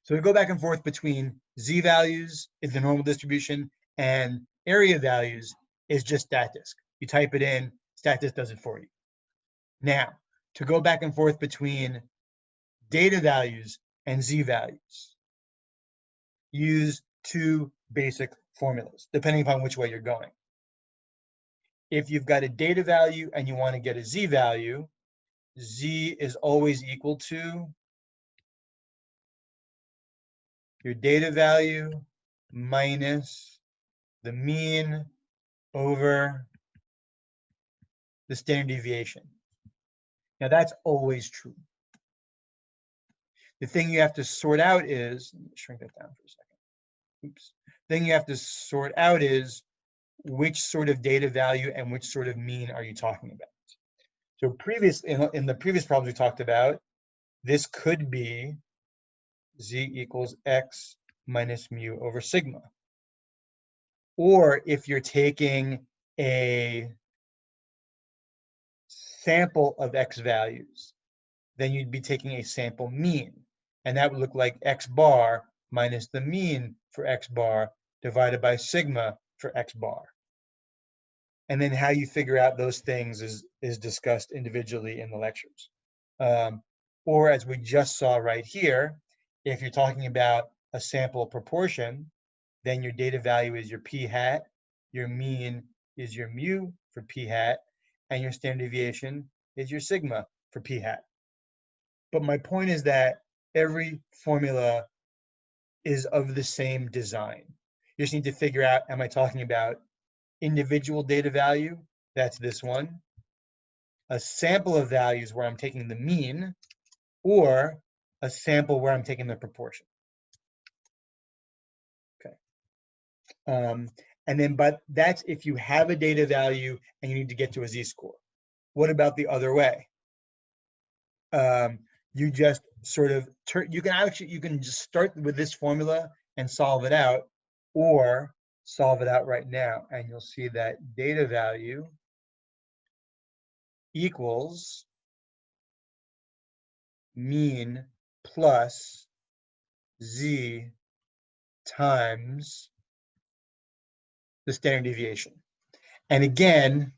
So we go back and forth between z-values is the normal distribution and area values is just StatDisk. You type it in, StatDisk does it for you. Now, to go back and forth between data values and z-values, use two basic formulas, depending upon which way you're going. If you've got a data value and you want to get a z-value, z is always equal to your data value minus the mean over the standard deviation. Now that's always true. The thing you have to sort out is, let me shrink that down for a second. Oops. The thing you have to sort out is which sort of data value and which sort of mean are you talking about? So in the previous problems we talked about, this could be z equals x minus mu over sigma. Or if you're taking a sample of x values, then you'd be taking a sample mean. And that would look like x bar minus the mean for x bar divided by sigma for x bar. And then how you figure out those things is discussed individually in the lectures. Or as we just saw right here, if you're talking about a sample proportion, then your data value is your p hat, your mean is your mu for p hat, and your standard deviation is your sigma for p hat. But my point is that every formula is of the same design. You just need to figure out, am I talking about individual data value? That's this one. A sample of values where I'm taking the mean, or a sample where I'm taking the proportion. Okay. And then, but that's if you have a data value and you need to get to a z-score. What about the other way? You just sort of you can just start with this formula and solve it out, or solve it out right now, and you'll see that data value equals mean plus z times the standard deviation. And again,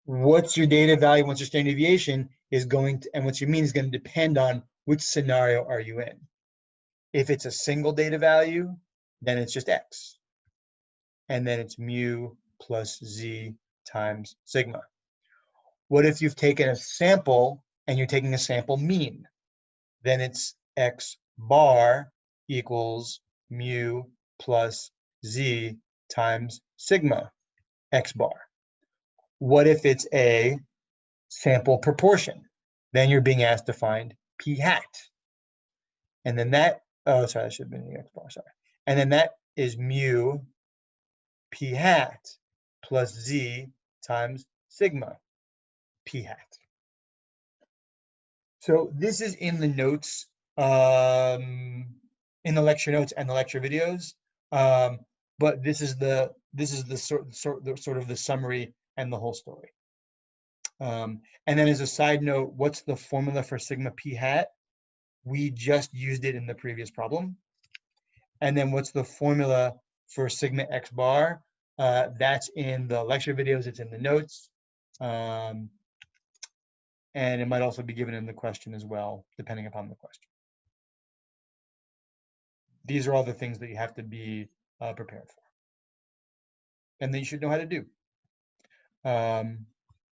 what's your data value, what's your standard deviation is going to, and what's your mean is going to depend on which scenario are you in. If it's a single data value, then it's just x. And then it's mu plus z times sigma. What if you've taken a sample and you're taking a sample mean? Then it's x bar equals mu plus z times sigma x bar. What if it's a sample proportion? Then you're being asked to find p hat. And then that, oh, sorry, that should have been the x bar, sorry. And then that is mu p hat plus z times sigma p hat. So this is in the notes, in the lecture notes and the lecture videos, but this is the sort of the summary and the whole story. And then as a side note, what's the formula for sigma p hat? We just used it in the previous problem. And then what's the formula for sigma x bar? That's in the lecture videos, it's in the notes. And it might also be given in the question as well, depending upon the question. These are all the things that you have to be prepared for and that you should know how to do.